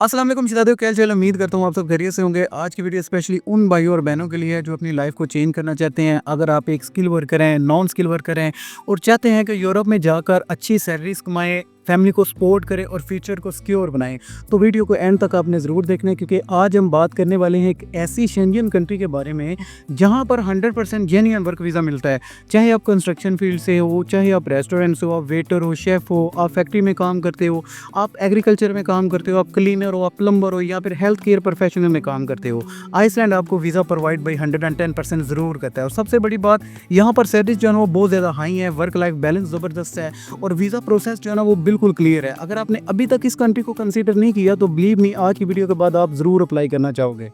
अस्सलाम वालेकुम शिदादियों, क्या हाल उम्मीद करता हूँ आप सब खैरियत से होंगे। आज की वीडियो स्पेशली उन भाइयों और बहनों के लिए है जो अपनी लाइफ को चेंज करना चाहते हैं। अगर आप एक स्किल वर्कर हैं, नॉन स्किल वर्कर हैं और चाहते हैं कि यूरोप में जाकर अच्छी सैलरीज कमाएं, फैमिली को सपोर्ट करें और फ्यूचर को सिक्योर बनाएं, तो वीडियो को एंड तक आपने ज़रूर देखना है, क्योंकि आज हम बात करने वाले हैं एक ऐसी शेंजन कंट्री के बारे में जहां पर 100% जेन्युइन वर्क वीज़ा मिलता है। चाहे आप कंस्ट्रक्शन फील्ड से हो, चाहे आप रेस्टोरेंट से हो, आप वेटर हो, शेफ़ हो, आप फैक्ट्री में काम करते हो, आप एग्रीकल्चर में काम करते हो, आप क्लीनर हो, आप प्लम्बर हो या फिर हेल्थ केयर प्रोफेशनल में काम करते हो, आइसलैंड आपको वीज़ा प्रोवाइड बाई 110% ज़रूर करता है। और सबसे बड़ी बात, यहाँ पर सैलरीज जो है ना वो बहुत ज़्यादा हाई है, वर्क लाइफ बैलेंस ज़बरदस्त है और वीज़ा प्रोसेस जो है ना वो बिल्कुल क्लियर है। अगर आपने अभी तक इस कंट्री को कंसीडर नहीं किया तो बिलीव मी, आज की वीडियो के बाद आप ज़रूर अप्लाई करना चाहोगे।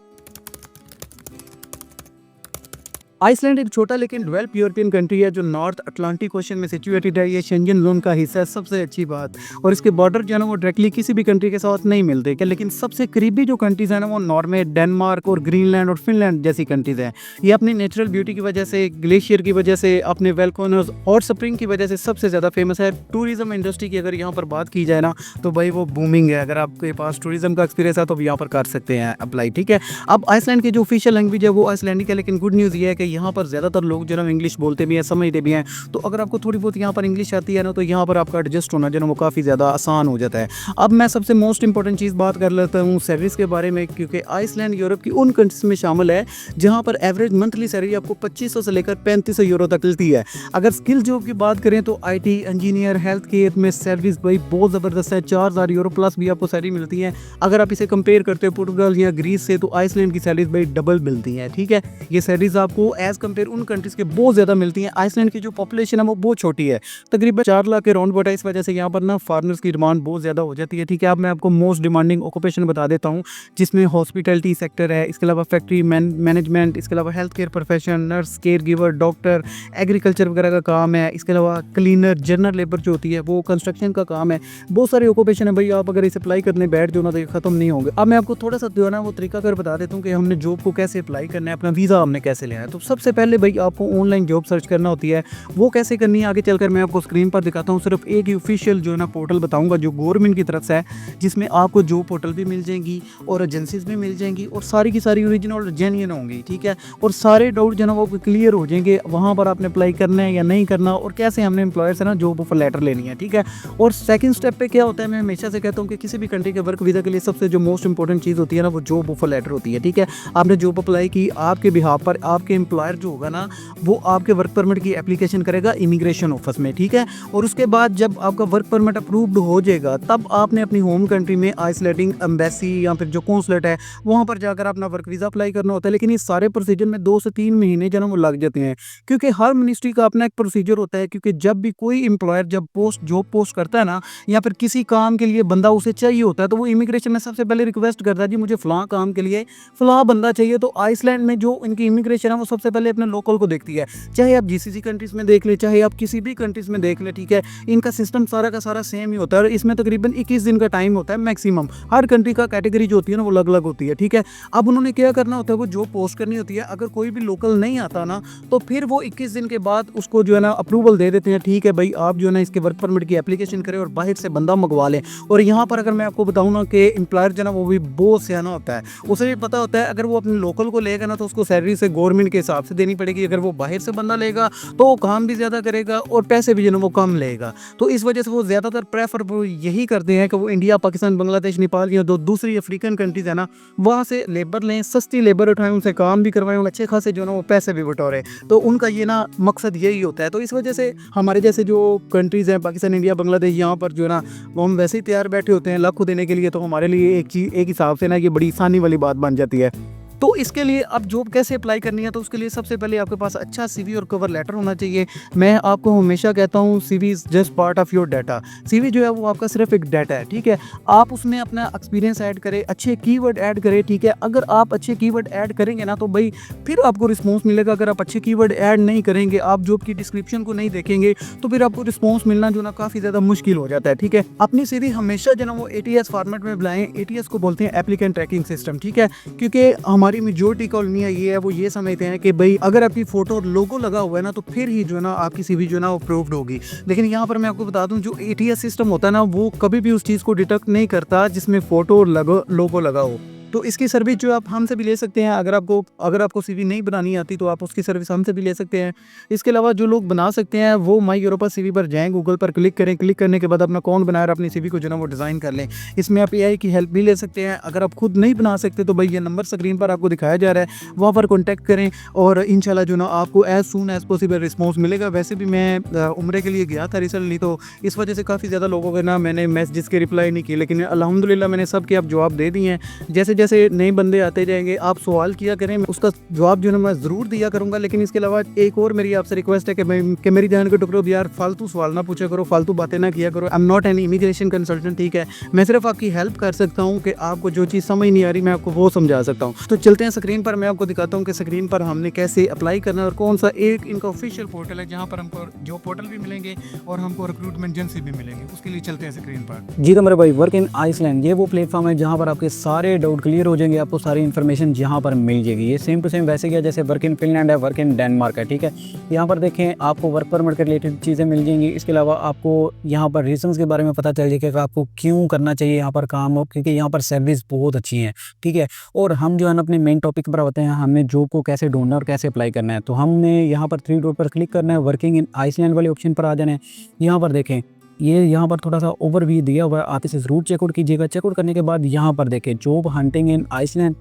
आइसलैंड एक छोटा लेकिन डेवलप यूरोपियन कंट्री है जो नॉर्थ अटलांटिक ओशन में सिचुएटेड है। ये शेंजन जोन का हिस्सा है, सबसे अच्छी बात। और इसके बॉर्डर जो है ना वो डायरेक्टली किसी भी कंट्री के साथ नहीं मिलते क्या, लेकिन सबसे करीबी जो कंट्रीज है ना वो नॉर्वे, डेनमार्क और ग्रीनलैंड और फिनलैंड जैसी कंट्रीज हैं। ये अपनी नेचुरल ब्यूटी की वजह से, ग्लेशियर की वजह से, अपने वेलकोनर्स और स्प्रिंग की वजह से सबसे ज़्यादा फेमस है। टूरिज्म इंडस्ट्री की अगर यहाँ पर बात की जाए ना तो भाई वो बूमिंग है। अगर आपके पास टूरिज्म का एक्सपीरियंस है तो यहाँ पर कर सकते हैं अप्लाई, ठीक है। अब आइसलैंड की जो ऑफिशियल लैंग्वेज है वो आइसलैंडिक है, लेकिन गुड न्यूज़ ये है कि यहाँ पर ज़्यादातर लोग जो है इंग्लिश बोलते भी हैं, समझते भी हैं। तो अगर आपको थोड़ी बहुत यहाँ पर इंग्लिश आती है ना तो यहाँ पर आपका एडजस्ट होना जो है वो काफ़ी ज़्यादा आसान हो जाता है। अब मैं सबसे मोस्ट इंपॉर्टेंट चीज़ बात कर लेता हूँ सैलरीज के बारे में, क्योंकि आइसलैंड यूरोप की उन कंट्रीज में शामिल है जहाँ पर एवरेज मंथली सैलरी आपको 2500 से लेकर 3500 यूरो तक मिलती है। अगर स्किल जॉब की बात करें तो IT इंजीनियर, हेल्थ केयर में सैलरीज भाई बहुत ज़बरदस्त है। 4000 यूरो प्लस भी आपको सैलरी मिलती है। अगर आप इसे कंपेयर करते हो पुर्तगाल या ग्रीस से तो आइसलैंड की सैलरीज भाई डबल मिलती है, ठीक है। ये सैलरीज आपको एज कम्पेयर उन कंट्रीज के बहुत ज़्यादा मिलती हैं। आइसलैंड की जो पॉपुलेशन है वो बहुत छोटी है, तकरीबन 4 लाख के राउंड बटा। इस वजह से यहाँ पर ना फॉरेनर्स की डिमांड बहुत ज़्यादा हो जाती है, ठीक है। अब मैं आपको मोस्ट डिमांडिंग ऑक्यूपेशन बता देता हूँ, जिसमें हॉस्पिटैलिटी सेक्टर है, इसके अलावा फैक्ट्री मैनेजमेंट, इसके अलावा health care profession, nurse, care giver, doctor, agriculture वगैरह का काम है। इसके अलावा क्लीनर, जनरल लेबर जो होती है वो कंस्ट्रक्शन का काम है। बहुत सारे ऑक्यूपेशन है भाई, आप अगर इसे अप्लाई करने बैठ जाओ ना तो ये खत्म नहीं होंगे। अब मैं आपको थोड़ा सा जो है ना वो तरीका कर बता देता हूँ कि हमने जॉब को कैसे अप्लाई करना है, अपना वीज़ा हमने कैसे लेना है। तो सबसे पहले भाई आपको ऑनलाइन जॉब सर्च करना होती है। वो कैसे करनी है आगे चलकर मैं आपको स्क्रीन पर दिखाता हूँ। सिर्फ एक ही ऑफिशियल जो है ना पोर्टल बताऊंगा जो गवर्नमेंट की तरफ से है, जिसमें आपको जॉब पोर्टल भी मिल जाएंगी और एजेंसीज भी मिल जाएंगी और सारी की सारी ओरिजिनल और जेन्युइन होंगी, ठीक है। और सारे डाउट जो है ना वो क्लियर हो जाएंगे, वहाँ पर आपने अप्लाई करना है या नहीं करना और कैसे हमने एम्प्लॉयर से ना जॉब ऑफर लेटर लेनी है, ठीक है। और सेकंड स्टेप पे क्या होता है, मैं हमेशा से कहता हूँ कि किसी भी कंट्री के वर्क वीज़ा के लिए सबसे जो मोस्ट इंपॉर्टेंट चीज़ होती है ना वो जॉब ऑफर लेटर होती है, ठीक है। आपने जॉब अप्लाई की, आपके बिहाफ पर आपके एम्प्लॉयर जो होगा ना वो आपके वर्क परमिट की एप्लीकेशन करेगा इमिग्रेशन ऑफिस में, ठीक है। और उसके बाद जब आपका वर्क परमिट अप्रूव्ड हो जाएगा तब आपने अपनी होम कंट्री में आइसलैंडिंग एम्बेसी या फिर जो कॉन्सुलेट है वहाँ पर जाकर अपना वर्क वीज़ा अप्लाई करना होता है। लेकिन इस सारे प्रोसीजर में 2 से 3 महीने जो है वो लग जाते हैं, क्योंकि हर मिनिस्ट्री का अपना एक प्रोसीजर होता है। क्योंकि जब भी कोई एम्प्लॉयर जब जॉब पोस्ट करता है ना या फिर किसी काम के लिए बंदा उसे चाहिए होता है तो वो इमिग्रेशन में सबसे पहले रिक्वेस्ट करता है, जी मुझे फलां काम के लिए फलां बंदा चाहिए। तो आइसलैंड में जो इनकी इमिग्रेशन है वो सबसे पहले अपने लोकल को देखती है, चाहे आप GCC कंट्रीज में देख ले, चाहे आप किसी भी कंट्रीज में देख ले, ठीक है। इनका सिस्टम सारा का सारा सेम ही होता है और इसमें तकरीबन 21 दिन का टाइम होता है मैक्सिमम। हर कंट्री का कैटेगरी जो होती है ना वो अलग अलग होती है, ठीक है। अब उन्होंने क्या करना होता है, वो जॉब पोस्ट करनी होती है। अगर कोई भी लोकल नहीं आता ना तो फिर वो 21 दिन के बाद उसको जो है ना अप्रूवल दे देते हैं, ठीक है भाई आप जो है ना इसके वर्क परमिट की एप्लीकेशन करें और बाहर से बंदा मंगवा लें। और यहाँ पर अगर मैं आपको बताऊँ ना कि एम्प्लॉयर जो है ना वो भी बहुत सियाना होता है, उसे भी पता होता है अगर वो अपने लोकल को लेगा ना तो उसको सैलरी से गवर्नमेंट के हिसाब से देनी पड़ेगी। अगर वो बाहर से बंदा लेगा तो वो काम भी ज़्यादा करेगा और पैसे भी जो है वो कम लेगा। तो इस वजह से वो ज़्यादातर प्रेफर वो यही करते हैं कि वो इंडिया, पाकिस्तान, बांग्लादेश, नेपाल या जो दूसरी अफ्रीकन कंट्रीज़ है ना वहाँ से लेबर लें, सस्ती लेबर उठाएं, उनसे काम भी करवाएं और अच्छे खासे जो है ना वो पैसे भी बटोरें। तो उनका ये ना मकसद यही होता है। तो इस वजह से हमारे जैसे जो कंट्रीज़ हैं पाकिस्तान, इंडिया, बांग्लादेश, यहाँ पर जो है ना वो हम वैसे ही तैयार बैठे होते हैं लाखों देने के लिए। तो हमारे लिए एक हिसाब से ना ये बड़ी आसानी वाली बात बन जाती है। तो इसके लिए अब जॉब कैसे अप्लाई करनी है, तो उसके लिए सबसे पहले आपके पास अच्छा CV और कवर लेटर होना चाहिए। मैं आपको हमेशा कहता हूँ CV is just part of your data. CV जो है वो आपका सिर्फ एक डाटा है, ठीक है। आप उसमें अपना एक्सपीरियंस ऐड करें, अच्छे कीवर्ड ऐड करें, ठीक है। अगर आप अच्छे कीवर्ड ऐड करेंगे ना तो भाई फिर आपको रिस्पॉन्स मिलेगा। अगर आप अच्छे कीवर्ड ऐड नहीं करेंगे, आप जॉब की डिस्क्रिप्शन को नहीं देखेंगे तो फिर आपको रिस्पॉन्स मिलना जो ना काफ़ी ज़्यादा मुश्किल हो जाता है, ठीक है। अपनी CV हमेशा जो ना वो ATS फॉर्मेट में बुलाएं। ATS को बोलते हैं एप्लीकेंट ट्रैकिंग सिस्टम, ठीक है। क्योंकि हमारी मेजॉरिटी कॉलोनियाँ ये है, वो ये समझते हैं कि भाई अगर आपकी फ़ोटो और लोगो लगा हुआ है ना, तो फिर ही जो है ना आपकी सीवी जो है ना वो अप्रूव्ड होगी। लेकिन यहाँ पर मैं आपको बता दूँ, जो एटीएस सिस्टम होता है ना, वो कभी भी उस चीज़ को डिटेक्ट नहीं करता जिसमें फ़ोटो और लोगो लगा हो। तो इसकी सर्विस जो आप हमसे भी ले सकते हैं। अगर आपको सीवी नहीं बनानी आती तो आप उसकी सर्विस हमसे भी ले सकते हैं। इसके अलावा जो लोग बना सकते हैं वो माई यूरोपा सीवी पर जाएँ, गूगल पर क्लिक करें, क्लिक करने के बाद अपना अकाउंट बनाए और अपनी सीवी को जो है ना वो डिज़ाइन कर लें। इसमें आप एआई की हेल्प भी ले सकते हैं। अगर आप खुद नहीं बना सकते तो भाई ये नंबर स्क्रीन पर आपको दिखाया जा रहा है, वहाँ पर कॉन्टैक्ट करें और इंशाल्लाह जो ना आपको as soon as possible response मिलेगा। वैसे भी मैं उम्रे के लिए गया था रिसेंटली, तो इस वजह से काफ़ी ज़्यादा लोगों के ना मैंने मैसेजेस के रिप्लाई नहीं किए, लेकिन अल्हम्दुलिल्लाह मैंने सब के अब जवाब दे दिए हैं। जैसे जैसे नए बंदे आते जाएंगे आप सवाल किया करें, उसका जवाब जो है मैं ज़रूर दिया करूँगा। लेकिन इसके अलावा एक और मेरी आपसे रिक्वेस्ट है कि मेरी जान के टुकड़ों यार फालतू सवाल ना पूछा करो, फालतू बातें ना किया करो। I am not an immigration consultant, ठीक है। मैं सिर्फ आपकी हेल्प कर सकता हूँ कि आपको जो चीज़ समझ नहीं आ रही मैं आपको वो समझा सकता हूँ। तो चलते हैं स्क्रीन पर, मैं आपको दिखाता हूँ कि स्क्रीन पर हमने कैसे अप्लाई करना है और कौन सा एक इनका ऑफिशियल पोर्टल है जहाँ पर हमको जो पोर्टल भी मिलेंगे और हमको रिक्रूटमेंट एजेंसी भी मिलेंगे। उसके लिए चलते हैं स्क्रीन पर। जी तो मेरे भाई, वर्क इन आइसलैंड ये वो प्लेटफॉर्म है जहाँ पर आपके सारे डाउट क्लियर हो जाएंगे, आपको सारी इन्फॉर्मेशन यहाँ पर मिल जाएगी। ये सेम टू सेम वैसे क्या जैसे वर्क इन फिनलैंड है, वर्क इन डेनमार्क है, ठीक है। यहाँ पर देखें आपको वर्क परमिट के रिलेटेड चीज़ें मिल जाएंगी। इसके अलावा आपको यहाँ पर रीजंस के बारे में पता चल जाएगा कि आपको क्यों करना चाहिए यहाँ पर काम, क्योंकि यहाँ पर सैलरीज बहुत अच्छी हैं, ठीक है। और हम जो है ना अपने मेन टॉपिक पर होते हैं, हमने जॉब को कैसे ढूंढना है और कैसे अप्लाई करना है। तो हमने यहाँ पर 3 डॉट पर क्लिक करना है, वर्किंग इन आइसलैंड वाले ऑप्शन पर आ जाना है। यहाँ पर देखें ये यहाँ पर थोड़ा सा ओवरव्यू दिया हुआ है, आप इसे ज़रूर चेकआउट कीजिएगा। चेकआउट करने के बाद यहाँ पर देखें जॉब हंटिंग इन आइसलैंड,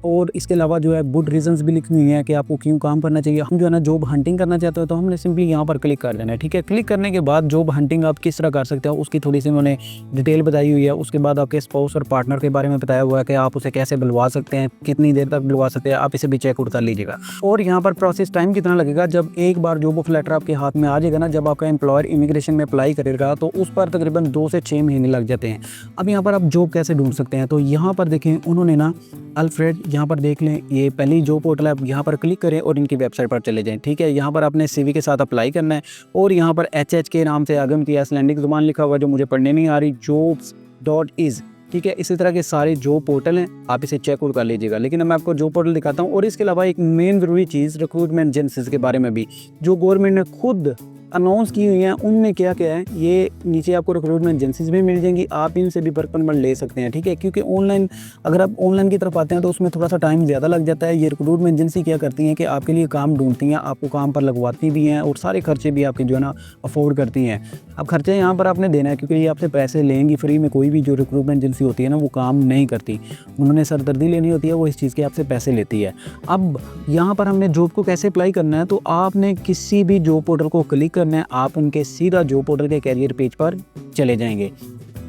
और इसके अलावा जो है गुड रीजंस भी लिखनी है कि आपको क्यों काम करना चाहिए। हम जो है ना जॉब हंटिंग करना चाहते हो तो हमने सिंपली यहाँ पर क्लिक कर देना है, ठीक है। क्लिक करने के बाद जॉब हंटिंग आप किस तरह कर सकते हो उसकी थोड़ी सी मैंने डिटेल बताई हुई है। उसके बाद आपके स्पाउस और पार्टनर के बारे में बताया हुआ है कि आप उसे कैसे बुलवा सकते हैं, कितनी देर तक बुलवा सकते हैं, आप इसे भी चेकआउट कर लीजिएगा। और यहाँ पर प्रोसेस टाइम कितना लगेगा, जब एक बार जॉब ऑफ लेटर आपके हाथ में आ जाएगा ना, जब आपका एम्प्लॉयर इमिग्रेशन में अप्लाई करेगा तो उस पर तकरीबन 2 से 6 महीने लग जाते हैं। अब यहाँ पर आप जॉब कैसे ढूंढ सकते हैं, तो यहाँ पर देखें उन्होंने ना अल्फ्रेड, यहाँ पर देख लें ये पहली जॉब पोर्टल है। आप यहाँ पर क्लिक करें और इनकी वेबसाइट पर चले जाएं, ठीक है। यहाँ पर आपने सीवी के साथ अप्लाई करना है और यहाँ पर एच के नाम से आगम की आइसलैंडिक ज़ुबान लिखा हुआ जो मुझे पढ़ने नहीं आ रही, jobs.is, ठीक है। इसी तरह के सारे जॉब पोर्टल हैं, आप इसे चेकआउट कर लीजिएगा। लेकिन मैं आपको जॉब पोर्टल दिखाता हूँ। और इसके अलावा एक मेन ज़रूरी चीज़ रिक्रूटमेंट एजेंसीज के बारे में भी जो गवर्नमेंट ने खुद अनाउंस की हुई हैं, उनमें क्या क्या है ये नीचे आपको रिक्रूटमेंट एजेंसीज भी मिल जाएंगी, आप इनसे भी वर्क परमिट ले सकते हैं, ठीक है। क्योंकि ऑनलाइन अगर आप ऑनलाइन की तरफ आते हैं तो उसमें थोड़ा सा टाइम ज़्यादा लग जाता है। ये रिक्रूटमेंट एजेंसी क्या करती हैं कि आपके लिए काम ढूंढती हैं, आपको काम पर लगवाती भी हैं और सारे खर्चे भी आपके जो है ना अफोर्ड करती हैं। अब खर्चे यहाँ पर आपने देना है क्योंकि ये आपसे पैसे लेंगी फ्री में। कोई भी जो रिक्रूटमेंट एजेंसी होती है ना वो काम नहीं करती, उन्होंने सरदर्दी लेनी होती है, वो इस चीज़ के आपसे पैसे लेती है। अब यहाँ पर हमने जॉब को कैसे अप्लाई करना है, तो आपने किसी भी जॉब पोर्टल को क्लिक करना है, आप उनके सीधा जॉब पोर्टल के कैरियर पेज पर चले जाएंगे,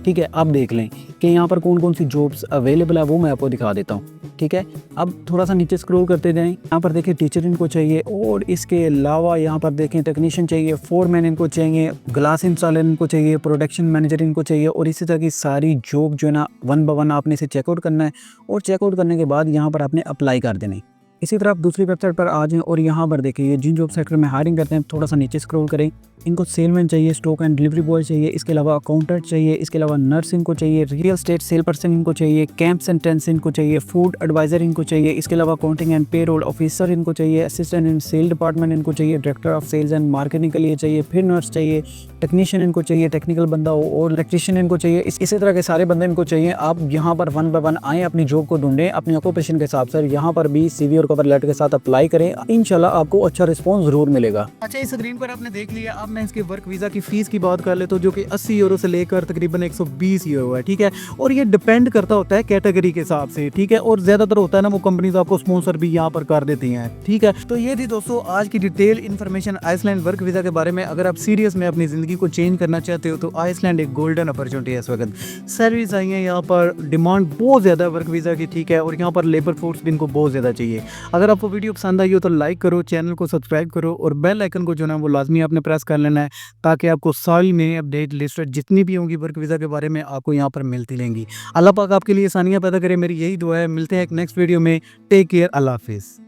ठीक है। अब देख लें कि यहाँ पर कौन कौन सी जॉब्स अवेलेबल है, वो मैं आपको दिखा देता हूँ, ठीक है। अब थोड़ा सा नीचे स्क्रॉल करते जाएं। यहाँ पर देखें टीचर इनको चाहिए और इसके अलावा यहाँ पर देखें टेक्नीशियन चाहिए, फोरमैन इनको चाहिए, ग्लास इंस्टॉलर इनको चाहिए, प्रोडक्शन मैनेजर इनको चाहिए। और इसी तरह की सारी जॉब जो है ना 1 बाय 1 आपने इसे चेकआउट करना है और चेकआउट करने के बाद यहाँ पर आपने अप्लाई कर देना है। इसी तरह आप दूसरी वेबसाइट पर आ जाएं और यहाँ पर देखिए जिन जॉब सेक्टर में हायरिंग करते हैं थोड़ा सा नीचे स्क्रॉल करें। इनको सेलमैन चाहिए, स्टॉक एंड डिलीवरी बॉय चाहिए, इसके अलावा अकाउंटेंट चाहिए, इसके अलावा नर्स इनको चाहिए, रियल एस्टेट सेल पर्सन इनको चाहिए, कैंप्स एंड टेंट्स इनको चाहिए, फूड एडवाइजर इनको चाहिए, इसके अलावा अकाउंटिंग एंड पेरोल ऑफिसर इनको चाहिए, असिस्टेंट इन सेल डिपार्टमेंट इनको चाहिए, director of sales and marketing के लिए चाहिए, फिर नर्स चाहिए, टेक्नीशियन इनको चाहिए, टेक्निकल बंदा हो और इलेक्ट्रीशियन इनको चाहिए। इसी तरह के सारे बंदे इनको चाहिए। आप यहाँ पर 1 बाय 1 आएँ, अपनी जॉब को ढूंढें अपनी ऑक्यूपेशन के हिसाब से, यहाँ पर भी CV और कवर लेटर के साथ अप्लाई करें, इंशाल्लाह आपको अच्छा रिस्पॉन्स जरूर मिलेगा। अच्छा, इस स्क्रीन पर आपने देख लिया। अब मैं इसके वर्क वीज़ा की फ़ीस की बात कर ले तो जो कि 80 यूरो से लेकर तकरीबन 120 यूरो है, ठीक है। और ये डिपेंड करता होता है कैटेगरी के हिसाब से, ठीक है। और ज़्यादातर होता है ना वो कंपनीज आपको स्पॉन्सर भी यहाँ पर कर देती हैं, ठीक है। तो ये थी दोस्तों आज की detail information Iceland work visa के बारे में। अगर आप सीरियस में अपनी ज़िंदगी को चेंज करना चाहते हो तो आइसलैंड एक गोल्डन अपॉर्चुनिटी है इस वक्त। सर्विस आई है यहाँ पर, डिमांड बहुत ज़्यादा है वर्क वीज़ा की, ठीक है। और यहाँ पर लेबर फोर्स भी इनको बहुत ज़्यादा चाहिए। अगर आपको वीडियो पसंद आई हो तो लाइक करो, चैनल को सब्सक्राइब करो और बेल आइकन को जो ना वो लाजमी आपने प्रेस कर लेना है ताकि आपको सारी नई अपडेट लिस्ट जितनी भी होंगी वर्क वीज़ा के बारे में आपको यहाँ पर मिलती रहेंगी। अल्लाह पाक आपके लिए आसानियाँ पैदा करे, मेरी यही दुआ है। मिलते हैं एक नेक्स्ट वीडियो में। टेक केयर, अल्लाह हाफिज़।